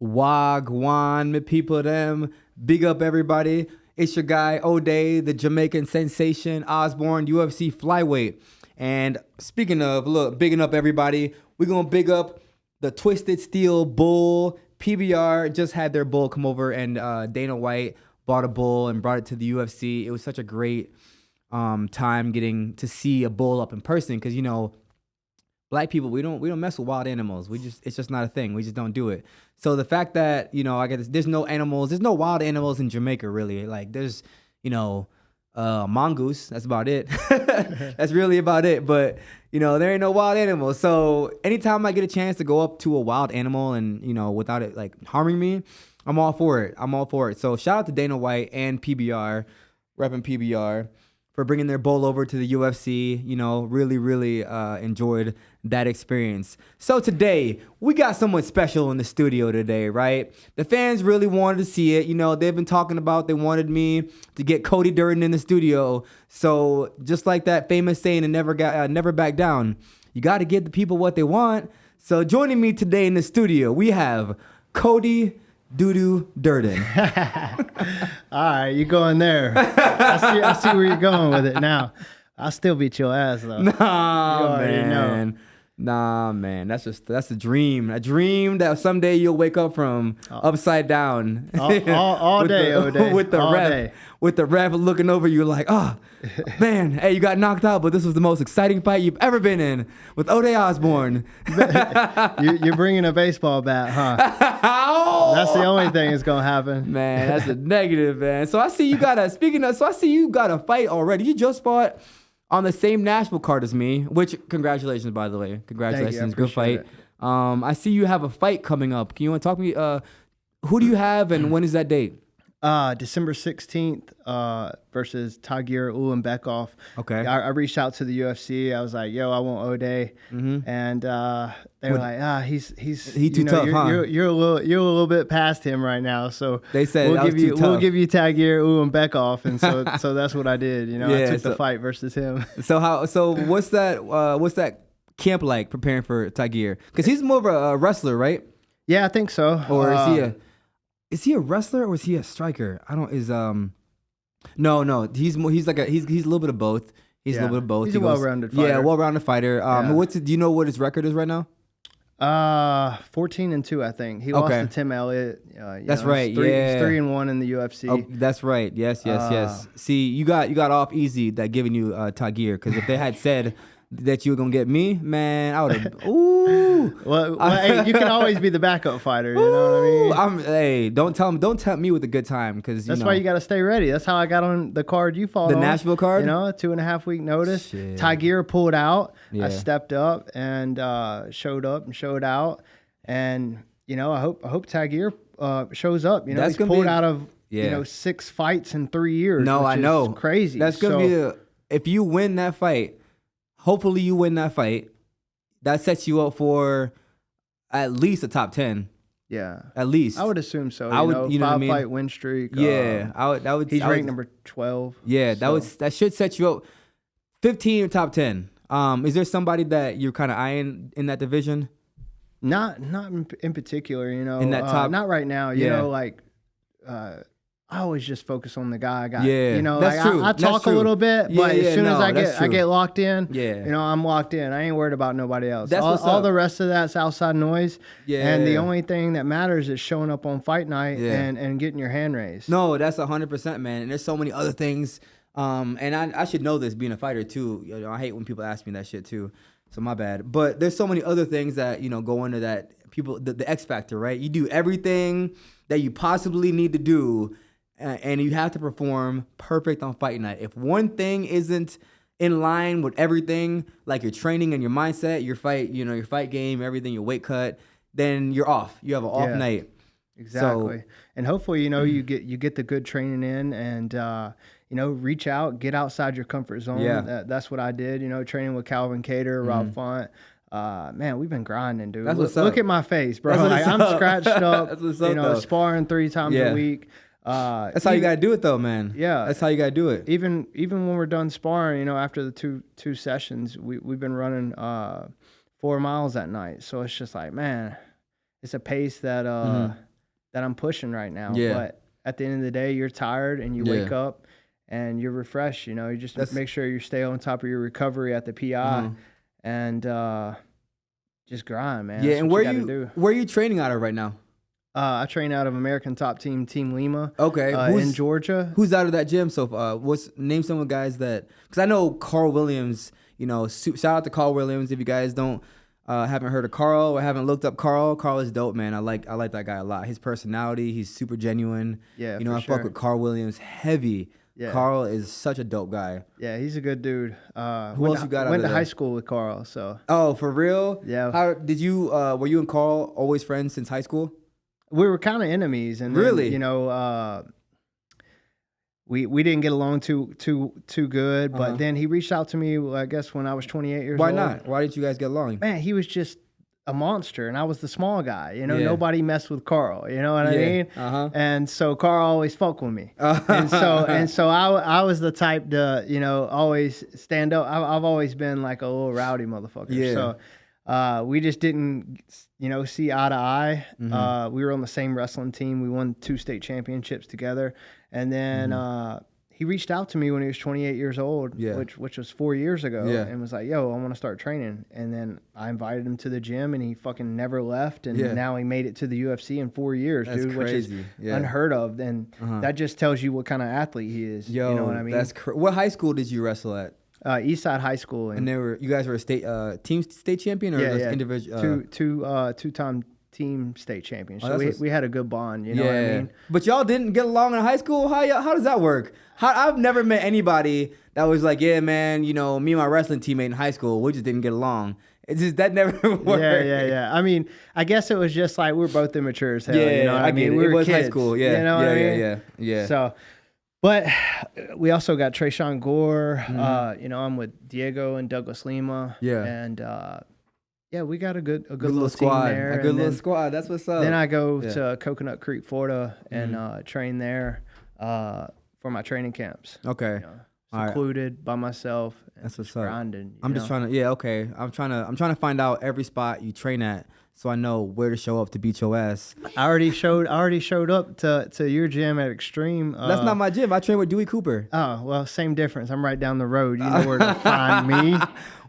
Wagwan, me people them. Big up everybody. It's your guy, O'Day, the Jamaican sensation, Osborne, UFC flyweight. And speaking of, look, bigging up everybody, we're going to big up the Twisted Steel Bull. PBR just had their bull come over, and Dana White bought a bull and brought it to the UFC. It was such a great time getting to see a bull up in person because, you know, Black people, we don't mess with wild animals. It's just not a thing. We just don't do it. So the fact that, you know, I guess there's no wild animals in Jamaica really. Like there's, you know, mongoose. That's about it. That's really about it. But, you know, there ain't no wild animals. So anytime I get a chance to go up to a wild animal and, you know, without it like harming me, I'm all for it. So shout out to Dana White and PBR, repping PBR, for bringing their bull over to the UFC. You know, really enjoyed that experience. So today, we got someone special in the studio today, right? The fans really wanted to see it. You know, they've been talking about, they wanted me to get Cody Durden in the studio. So just like that famous saying, and never back down, you got to give the people what they want. So joining me today in the studio, we have Cody Dudu Durden. All right, you going there. I see where you're going with it now. I'll still beat your ass, though. Nah, man. That's a dream. A dream that someday you'll wake up from upside down. All day, with the ref looking over you like, oh, man, hey, you got knocked out, but this was the most exciting fight you've ever been in with O'Day Osborne. You're bringing a baseball bat, huh? That's the only thing that's going to happen. Man, that's a negative, man. So I see you got a fight already. You just fought on the same Nashville card as me, which, congratulations, by the way. Congratulations. Good fight. I see you have a fight coming up. Can you want to talk to me? Who do you have and when is that date? December 16th versus Tagir Ulanbekov. Okay. I reached out to the UFC. I was like, yo, I want O'Day. Mm-hmm. And they were like, he's too tough, huh? You're a little bit past him right now. So they said we'll give you Tagir Ulanbekov. And so that's what I did. You know, I took the fight versus him. So what's that camp like preparing for Tagir? Because he's more of a wrestler, right? Yeah, I think so. Or is he a wrestler or is he a striker? No. He's a little bit of both. He's a little bit of both. He's a well-rounded fighter. Yeah, well-rounded fighter. Do you know what his record is right now? 14-2, I think. He lost to Tim Elliott. That's right. He's 3-1 in the UFC. Oh, that's right. Yes. See, you got off easy that giving you Tagir, because if they had said that you were gonna get me, man, I would have. Ooh. Well, hey, you can always be the backup fighter. You know what I mean? Hey, don't tempt me with a good time, because that's why you got to stay ready. That's how I got on the card you fought on. The Nashville card. You know, a 2.5 week notice. Shit. Tagir pulled out. Yeah. I stepped up and showed out. And you know, I hope Tagir shows up. You know, he's pulled out of 6 fights in 3 years. No, I know. Crazy. That's gonna be if you win that fight. Hopefully you win that fight. That sets you up for at least a top 10. Yeah. At least. I would assume so. You know what I mean? 5-fight win streak. Yeah. He's ranked number 12. Yeah, that should set you up 15 or top 10. Is there somebody that you're kind of eyeing in that division? Not in particular, you know. In that top, not right now. You know, like I always just focus on the guy I got. Yeah, you know, that's like true. I talk a little bit, but as soon as I get locked in, you know, I'm locked in. I ain't worried about nobody else. That's all the rest of that's outside noise. Yeah. And the only thing that matters is showing up on fight night and getting your hand raised. No, that's 100%, man. And there's so many other things. And I should know this being a fighter too. You know, I hate when people ask me that shit too. So my bad. But there's so many other things that, you know, go into that the X factor, right? You do everything that you possibly need to do. And you have to perform perfect on fight night. If one thing isn't in line with everything, like your training and your mindset, your fight game, everything, your weight cut, then you're off. You have an off night. Exactly. So, and hopefully, you know, you get the good training in, and you know, reach out, get outside your comfort zone. Yeah. That's what I did. You know, training with Calvin Cater, Rob Font. Man, we've been grinding, dude. Look at my face, bro. Like, I'm scratched up. You know, sparring 3 times a week. That's how you gotta do it, though, man. Yeah, that's how you gotta do it. Even when we're done sparring, you know, after the two sessions, we've been running 4 miles that night. So it's just like, man, it's a pace that I'm pushing right now. But at the end of the day, you're tired and you wake up and you're refreshed. You know, you just make sure you stay on top of your recovery at the PI and just grind, man. Yeah, That's and where are you training out of right now? I train out of American Top Team, Team Lima. Okay, in Georgia. Who's out of that gym so far? Name some of the guys that, because I know Carl Williams. You know, shout out to Carl Williams. If you guys haven't heard of Carl or haven't looked up Carl is dope, man. I like that guy a lot. His personality, he's super genuine. Yeah, you know, I fuck with Carl Williams heavy. Yeah. Carl is such a dope guy. Yeah, he's a good dude. Who else you got? Went to high school with Carl. So. Oh, for real? Yeah. How did you? Were you and Carl always friends since high school? We were kind of enemies, and then, really, you know, we didn't get along too good. But then he reached out to me, I guess, when I was 28 years old. Why not? Why didn't you guys get along? Man, he was just a monster, and I was the small guy. You know, nobody messed with Carl. You know what I mean? And so Carl always fucked with me, and so I was the type to, you know, always stand up. I've always been like a little rowdy motherfucker. Yeah. So we just didn't, you know, see eye to eye. We were on the same wrestling team. We won 2 state championships together, and then he reached out to me when he was 28 years old, which was 4 years ago, and was like, yo, I want to start training. And then I invited him to the gym, and he fucking never left. And now he made it to the UFC in 4 years, that's dude, crazy. Which is unheard of. And that just tells you what kind of athlete he is. Yo, you know what I mean? What high school did you wrestle at? Eastside High School. And you guys were a state champion, or individual? Two-time team state champions. So we had a good bond, you know what I mean? But y'all didn't get along in high school? How does that work? I've never met anybody that was like, yeah, man, you know, me and my wrestling teammate in high school, we just didn't get along. It's just, that never worked. Yeah. I mean, I guess it was just like, we're both immature as hell, you know what I mean? We were kids. High school, you know what I mean? Yeah. So, but we also got Trayshawn Gore. You know, I'm with Diego and Douglas Lima. Yeah. And we got a good little squad team there. A good little squad. That's what's up. Then I go to Coconut Creek, Florida, and train there for my training camps. Okay. You know, secluded by myself. That's what's grinding. I'm just trying to. I'm trying to find out every spot you train at, so I know where to show up to beat your ass. I already showed up to your gym at Extreme. That's not my gym. I train with Dewey Cooper. Oh, well, same difference. I'm right down the road. You know where to find me.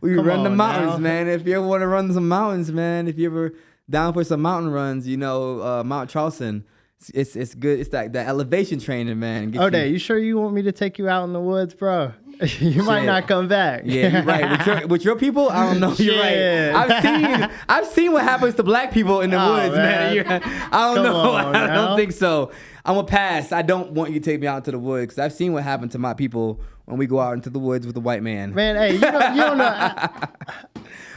We run the mountains, man. If you ever want to run some mountains, man. If you ever down for some mountain runs, you know, Mount Charleston. It's good. It's that elevation training, man. You sure you want me to take you out in the woods, bro? You might not come back. Yeah, you're right. With your people, I don't know. You're right. I've seen what happens to black people in the woods, man. I don't know. I don't think so. I'm gonna pass. I don't want you to take me out into the woods, because I've seen what happened to my people when we go out into the woods with the white man. Man, hey, you don't know.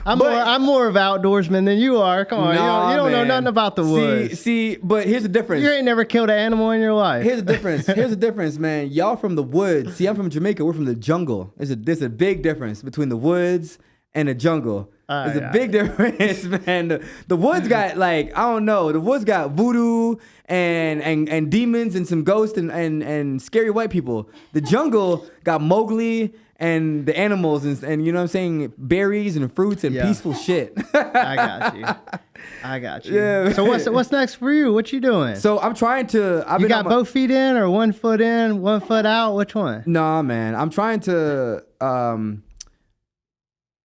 I'm more of outdoorsman than you are. Come on, you don't know nothing about the woods. See, but here's the difference. You ain't never killed an animal in your life. Here's the difference, man. Y'all from the woods. See, I'm from Jamaica. We're from the jungle. There's a big difference between the woods and the jungle. There's a big difference, man. The woods got, like, I don't know. The woods got voodoo and demons and some ghosts and scary white people. The jungle got Mowgli and the animals and you know what I'm saying, berries and fruits and peaceful shit. I got you. Yeah. So what's next for you? What you doing? So I'm trying to. You got both feet in, or 1 foot in, 1 foot out? Which one? Nah, man. I'm trying to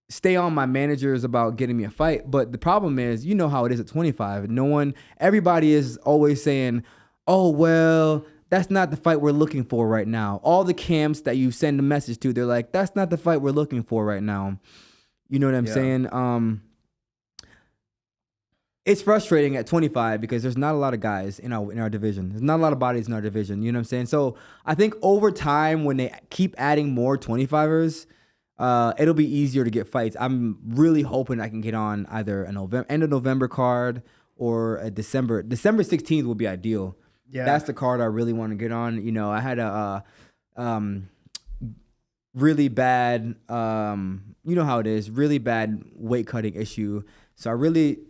stay on my managers about getting me a fight, but the problem is, you know how it is at 25. Everybody is always saying, "Oh well, that's not the fight we're looking for right now." All the camps that you send a message to, they're like, "That's not the fight we're looking for right now." You know what I'm saying? It's frustrating at 25 because there's not a lot of guys in our division. There's not a lot of bodies in our division. You know what I'm saying? So I think over time, when they keep adding more 25ers, it'll be easier to get fights. I'm really hoping I can get on either end of November card or a December 16th would be ideal. Yeah, that's the card I really want to get on. You know, I had a really bad, you know how it is, really bad weight cutting issue. So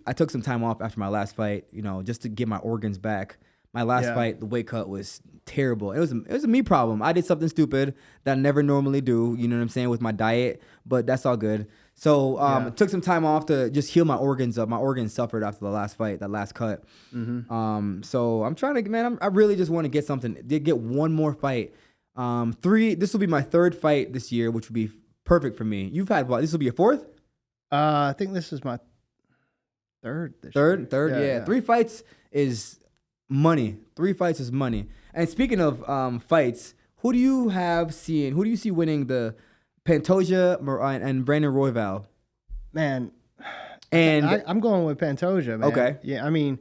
I took some time off after my last fight, you know, just to get my organs back. My last fight, the weight cut was terrible. It was a me problem. I did something stupid that I never normally do, you know what I'm saying, with my diet, but that's all good. So took some time off to just heal my organs up. My organs suffered after the last fight, that last cut. So I'm trying to, man, I really just want to get one more fight. This will be my third fight this year, which would be perfect for me. You've had what? This will be your fourth? I think this is my third. Third, yeah. 3 fights is money. 3 fights is money. And speaking of fights, who do you see winning the Pantoja and Brandon Royval? Man, and I'm going with Pantoja, man. Okay. Yeah, I mean,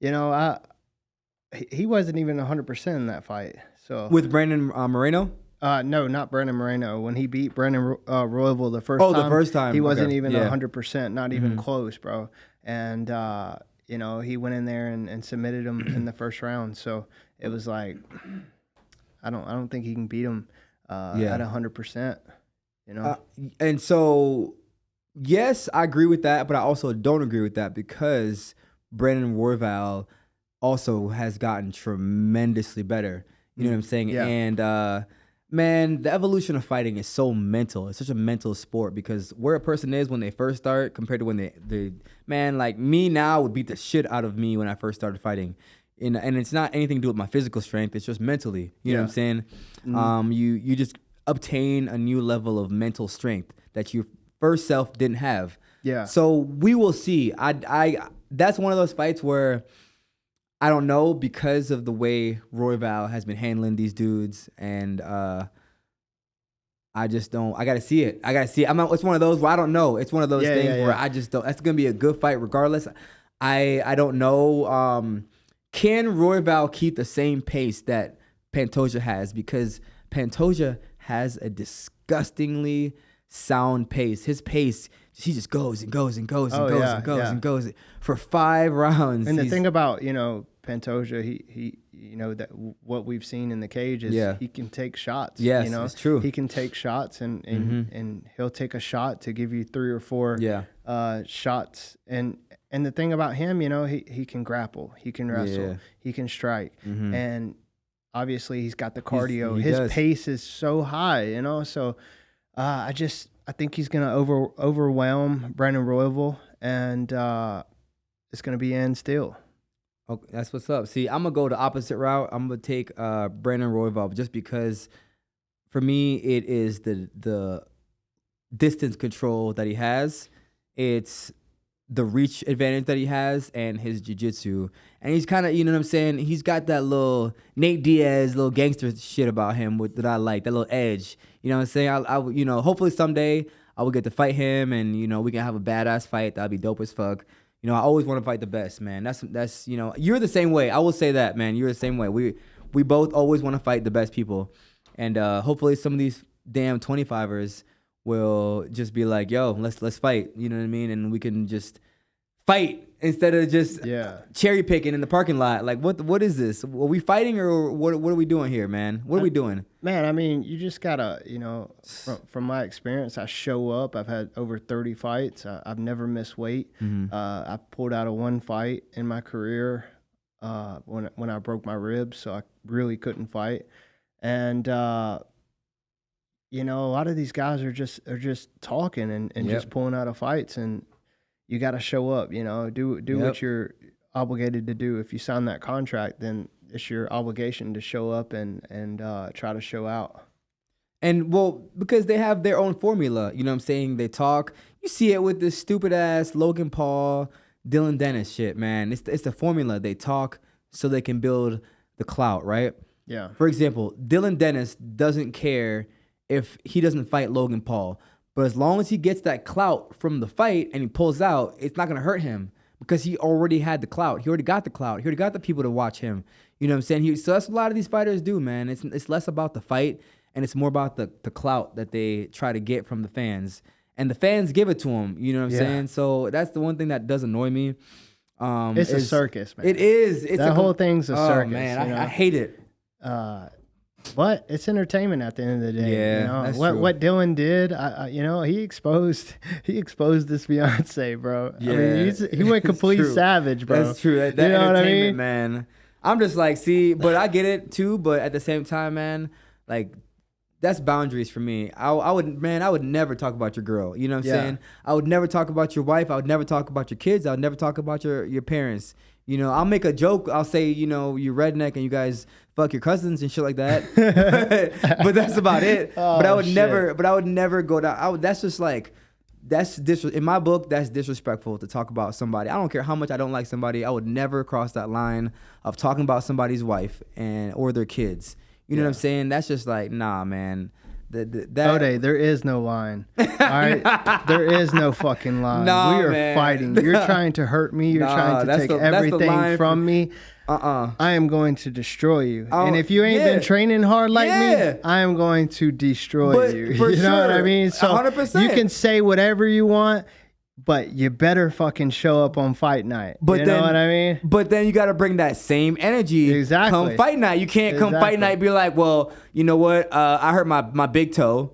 he wasn't even 100% in that fight. So with Brandon Moreno? No, not Brandon Moreno. When he beat Brandon Royval the first time. Oh, the first time. He wasn't even 100%, not even close, bro. And, he went in there and submitted him in the first round. So it was like, I don't think he can beat him at 100%, and so, yes, I agree with that, but I also don't agree with that because Brandon Royval also has gotten tremendously better. You know what I'm saying? Yeah. And, man, the evolution of fighting is so mental. It's such a mental sport because where a person is when they first start compared to when they man, like me now would beat the shit out of me when I first started fighting. And it's not anything to do with my physical strength. It's just mentally. You know what I'm saying? You just obtain a new level of mental strength that your first self didn't have. Yeah. So we will see. That's one of those fights where I don't know because of the way Royval has been handling these dudes, and I just don't. I gotta see it. It's one of those where I don't know. It's one of those things where I just don't. That's gonna be a good fight regardless. I don't know. Can Royval keep the same pace that Pantoja has? Because Pantoja has a disgustingly sound pace. His pace, he just goes and goes and goes and goes and goes and goes for 5 rounds. And the thing about, Pantoja, he that what we've seen in the cage is he can take shots. Yes, it's true. He can take shots and he'll take a shot to give you 3 or 4 shots. And the thing about him, he can grapple, he can wrestle, he can strike. And obviously he's got the cardio. His pace is so high, so I think he's going to overwhelm Brandon Royval, and it's going to be end still. Okay, that's what's up. See, I'm going to go the opposite route. I'm going to take Brandon Royval just because for me it is the distance control that he has. It's the reach advantage that he has and his jiu-jitsu. And he's kind of, you know what I'm saying? He's got that little Nate Diaz, little gangster shit about him that I like, that little edge. You know what I'm saying? I hopefully someday I will get to fight him and, we can have a badass fight. That'd be dope as fuck. I always want to fight the best, man. That's you're the same way. I will say that, man. You're the same way. We both always want to fight the best people. And hopefully some of these damn 25ers will just be like, yo, let's fight. You know what I mean? And we can just fight instead of just cherry picking in the parking lot. Like, what is this? Are we fighting or what are we doing here, man? What are we doing? Man, I mean, you just gotta, from my experience, I show up. I've had over 30 fights. I've never missed weight. I pulled out of 1 fight in my career when I broke my ribs, so I really couldn't fight. And a lot of these guys are just talking and just pulling out of fights, and you got to show up, do what you're obligated to do. If you sign that contract, then it's your obligation to show up and try to show out. And because they have their own formula, you know what I'm saying? They talk. You see it with this stupid ass Logan Paul, Dylan Dennis shit, man. It's the formula. They talk so they can build the clout, right? Yeah. For example, Dylan Dennis doesn't care if he doesn't fight Logan Paul. But as long as he gets that clout from the fight and he pulls out, it's not going to hurt him because he already had the clout. He already got the clout. He already got the people to watch him. You know what I'm saying? So that's what a lot of these fighters do, man. It's less about the fight and it's more about the clout that they try to get from the fans. And the fans give it to them. You know what I'm saying? So that's the one thing that does annoy me. It's a circus, man. It is. That whole thing's a circus. Oh, man. I hate it. But it's entertainment at the end of the day. Yeah, that's true. What Dylan did, he exposed this fiance, bro. Yeah, I mean, he went complete savage, bro. That's true. That you know entertainment, man. I'm just like, see, but I get it too. But at the same time, man, like that's boundaries for me. I would never talk about your girl. You know what I'm saying? I would never talk about your wife. I would never talk about your kids. I would never talk about your parents. You know, I'll make a joke. I'll say, you know, you redneck and you guys fuck your cousins and shit like that. But that's about it. But I would never go down. That's just like, in my book, that's disrespectful to talk about somebody. I don't care how much I don't like somebody. I would never cross that line of talking about somebody's wife or their kids. You know what I'm saying? That's just like, nah, man. Cody, there is no line. All right, there is no fucking line. Nah, we are man. fighting. You're trying to hurt me. You're trying to take everything from me. I am going to destroy you. And if you ain't been training hard like me, I am going to destroy you. You know what I mean? So 100%. You can say whatever you want, but you better fucking show up on fight night. You know what I mean? But then you got to bring that same energy. Come fight night. You can't come fight night and be like, well, you know what? I hurt my big toe.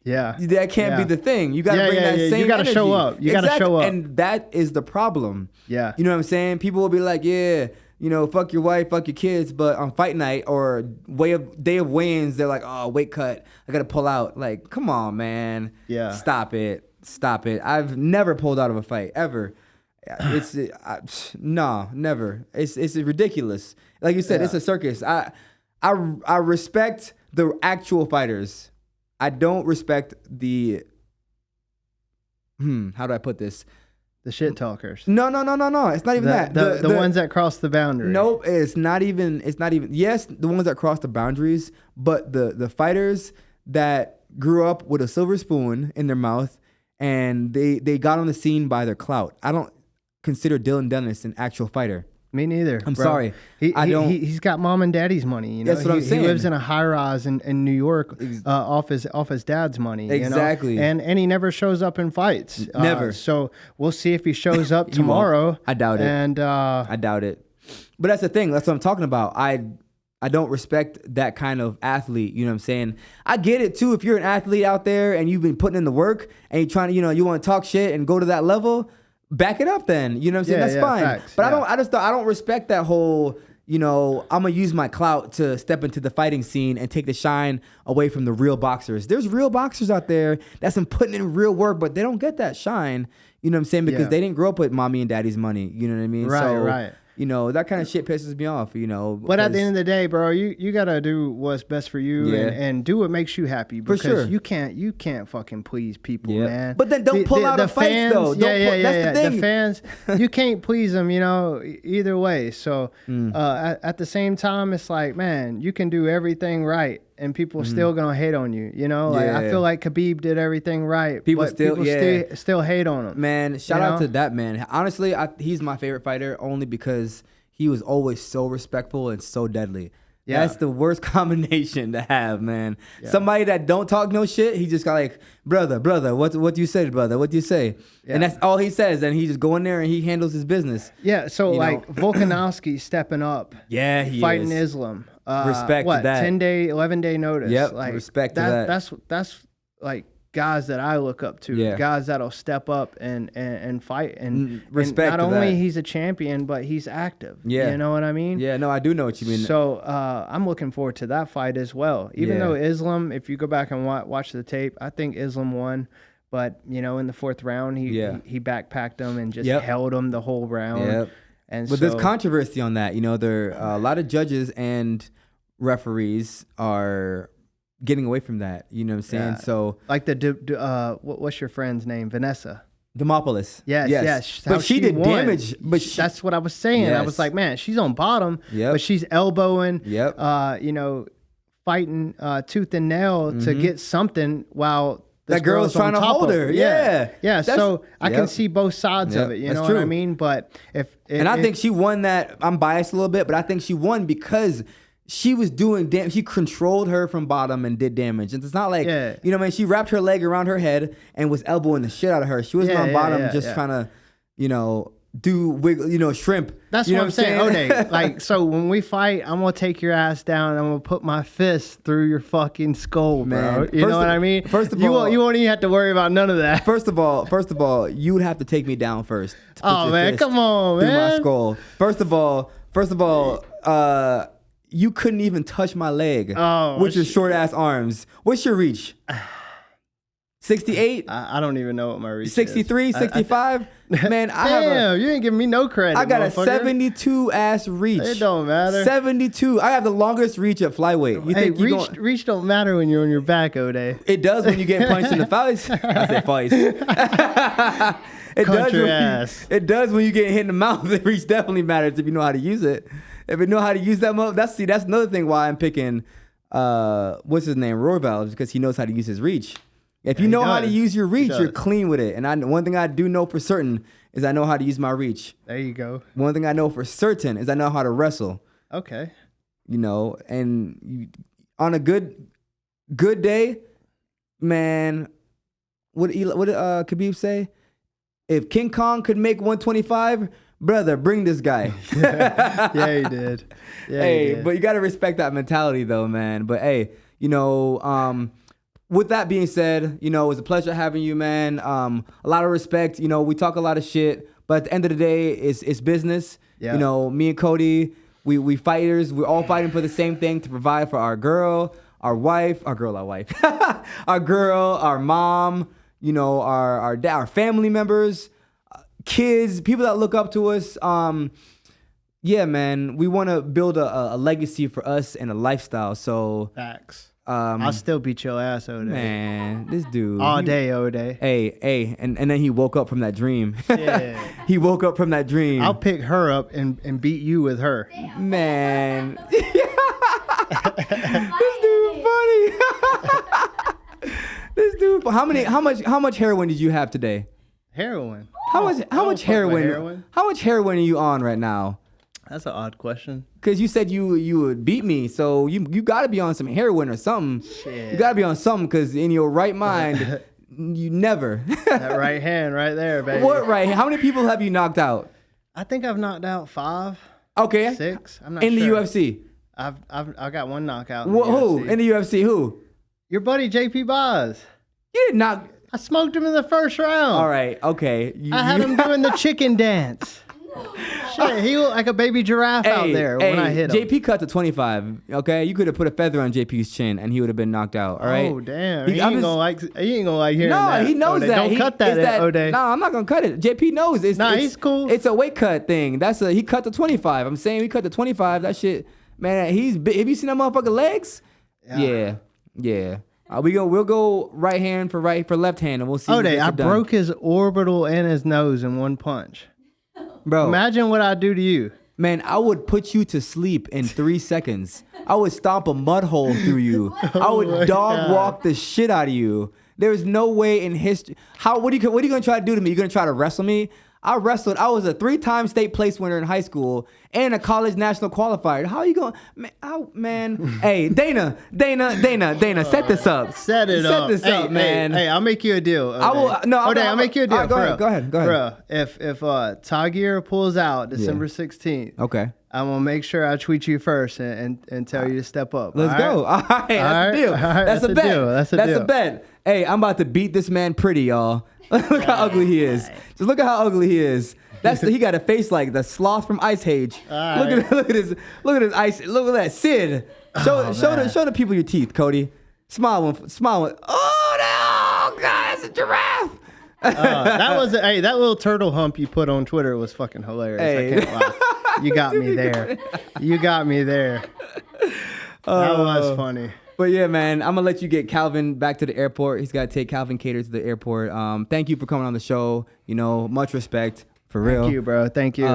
Yeah. That can't be the thing. You got to bring that same energy. You got to show up. You got to show up. And that is the problem. Yeah. You know what I'm saying? People will be like, yeah, you know, fuck your wife, fuck your kids. But on fight night or day of weigh-ins, they're like, oh, weight cut. I got to pull out. Like, come on, man. Yeah. Stop it. I've never pulled out of a fight ever. No, never. It's ridiculous. Like you said, it's a circus. I respect the actual fighters. I don't respect the how do I put this? The shit talkers. No. It's not even that. The ones that cross the boundary. Nope. It's not even. Yes, the ones that cross the boundaries, but the fighters that grew up with a silver spoon in their mouth. And they got on the scene by their clout. I don't consider Dylan Dennis an actual fighter. Me neither. I'm sorry. He's got mom and daddy's money. You know? That's what I'm saying. He lives in a high rise in New York off his dad's money. Exactly. You know? And he never shows up in fights. Never. So we'll see if he shows up tomorrow. I doubt it. And I doubt it. But that's the thing. That's what I'm talking about. I don't respect that kind of athlete. You know what I'm saying? I get it too. If you're an athlete out there and you've been putting in the work and you're trying to, you want to talk shit and go to that level, back it up then. You know what I'm saying? That's fine. Facts, but I don't respect that whole, I'm going to use my clout to step into the fighting scene and take the shine away from the real boxers. There's real boxers out there that's been putting in real work, but they don't get that shine. You know what I'm saying? Because they didn't grow up with mommy and daddy's money. You know what I mean? Right. That kind of shit pisses me off, But at the end of the day, bro, you gotta do what's best for you and do what makes you happy. Because for sure. you can't fucking please people, man. But then don't pull out a fight though. That's the thing. The fans, you can't please them, either way. So at the same time, it's like, man, you can do everything right. And people are still gonna hate on you, I feel like Khabib did everything right. People still hate on him. Man, shout out to that man. Honestly, he's my favorite fighter only because he was always so respectful and so deadly. Yeah. That's the worst combination to have, man. Yeah. Somebody that don't talk no shit, he just got like, brother, what do you say, brother? What do you say? Yeah. And that's all he says. And he just go in there and he handles his business. Yeah. So Volkanovski stepping up. Yeah, he fighting is. Islam. Respect to that. 11-day notice. Yep. Respect to that. That's like guys that I look up to. Yeah. Guys that'll step up and fight and respect. And not only he's a champion, but he's active. Yeah. You know what I mean? Yeah. No, I do know what you mean. So I'm looking forward to that fight as well. Even though Islam, if you go back and watch the tape, I think Islam won. But in the fourth round, he backpacked him and just held him the whole round. Yep. But there's controversy on that. There a lot of judges and referees are getting away from that. You know what I'm saying? Yeah. So like what's your friend's name? Vanessa Demopoulos. Yes. But she did damage. But that's what I was saying. Yes. I was like, man, she's on bottom, but she's elbowing. Yep. Fighting tooth and nail to get something while. That girl's trying to hold her. Yeah. So I can see both sides of it. You know what I mean? But I think she won that. I'm biased a little bit, but I think she won because she was doing damage. She controlled her from bottom and did damage. And it's not like, she wrapped her leg around her head and was elbowing the shit out of her. She wasn't on bottom trying to, do wiggle, shrimp. That's what I'm saying. Okay, so when we fight, I'm gonna take your ass down and I'm gonna put my fist through your fucking skull, bro. Man, you know what I mean? First of all, you won't even have to worry about none of that. First of all, you would have to take me down first. Oh man, come on, man. Through my skull. First of all, you couldn't even touch my leg with your short ass arms. What's your reach? 68? I don't even know what my reach 63, is. 65? Man, you ain't giving me no credit. I got a 72 ass reach. It don't matter. 72. I have the longest reach at flyweight. You think reach don't matter when you're on your back, O'Day. It does when you get punched in the face. I said face. It does when you get hit in the mouth. The reach definitely matters if you know how to use it. If you know how to use that move, that's another thing why I'm picking what's his name, Royval, because he knows how to use his reach. If you know how to use your reach, you're clean with it. And one thing I do know for certain is I know how to use my reach. There you go. One thing I know for certain is I know how to wrestle. Okay. You know, and on a good day, man, what did Khabib say? If King Kong could make 125, brother, bring this guy. Yeah, he did. Yeah, hey, he did. But you got to respect that mentality, though, man. But hey, you know, with that being said, you know, it was a pleasure having you, man. A lot of respect. You know, we talk a lot of shit, but at the end of the day, it's business. Yeah. You know, me and Cody, we fighters. We're all fighting for the same thing, to provide for our girl, our wife, our girl, our mom. You know, our dad, our family members, kids, people that look up to us. Yeah, man, we want to build a legacy for us and a lifestyle. So facts. I'll still beat your ass, O'Day. Man, this dude. All day, O'Day. Hey, and then he woke up from that dream. Yeah. He woke up from that dream. I'll pick her up and beat you with her. Man. This dude funny. This dude. How much heroin did you have today? Heroin. How much heroin? How much heroin are you on right now? That's an odd question. Because you said you would beat me, so you got to be on some heroin or something. Shit. You got to be on something, because in your right mind, you never. That right hand right there, baby. What right hand? How many people have you knocked out? I think I've knocked out 5. Okay. 6. I'm not in sure. the UFC. I got one knockout. Who in the UFC? Who? Your buddy JP Boz. You did not. I smoked him in the first round. All right. Okay. I had him doing the chicken dance. Shit, he looked like a baby giraffe out there when I hit him. JP cut to 25. Okay, you could have put a feather on JP's chin and he would have been knocked out. All right. Oh damn! He ain't gonna like hearing that. No, he knows O'Day. that. Don't cut that, O'Day. No, I'm not gonna cut it. JP knows. He's cool. It's a weight cut thing. He cut to 25. I'm saying we cut to 25. That shit, man. He's big. Have you seen that motherfucker legs? Yeah. We'll go right hand for left hand, and we'll see. O'Day, I broke his orbital and his nose in one punch. Bro, imagine what I'd do to you. Man, I would put you to sleep in 3 seconds. I would stomp a mud hole through you. I would walk the shit out of you. There's no way in history. What are you gonna try to do to me? You gonna try to wrestle me? I wrestled. I was a 3-time state place winner in high school and a college national qualifier. How are you going? Man. Hey, Dana, set this up. Set this up, man. Hey, I'll make you a deal. O'Day. I'll make you a deal. Go ahead. Bro, if Tagir pulls out December 16th, okay, I'm gonna make sure I tweet you first and tell you to step up. Let's go. All right, that's a deal. That's a bet. That's a bet. Hey, I'm about to beat this man pretty, y'all. Look how ugly he is. Just look at how ugly he is. He got a face like the sloth from Ice Age. Look at his ice. Look at that, Sid. Show the people your teeth, Cody. Smile one. Oh no, God, it's a giraffe. That little turtle hump you put on Twitter was fucking hilarious. Hey. I can't lie. You got me there. That was funny. But yeah, man, I'm gonna let you get Calvin back to the airport. He's got to take Calvin Cater to the airport. Thank you for coming on the show. You know, much respect, for real. Thank you, bro. Thank you.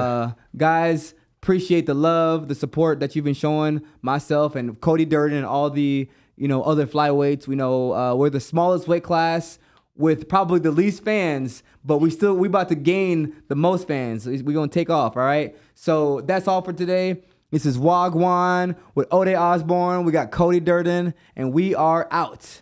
Guys, appreciate the love, the support that you've been showing myself and Cody Durden and all the, other flyweights. We know we're the smallest weight class with probably the least fans, but we about to gain the most fans. We're gonna take off, all right? So that's all for today. This is Wagwan with O'Day Osborne. We got Cody Durden, and we are out.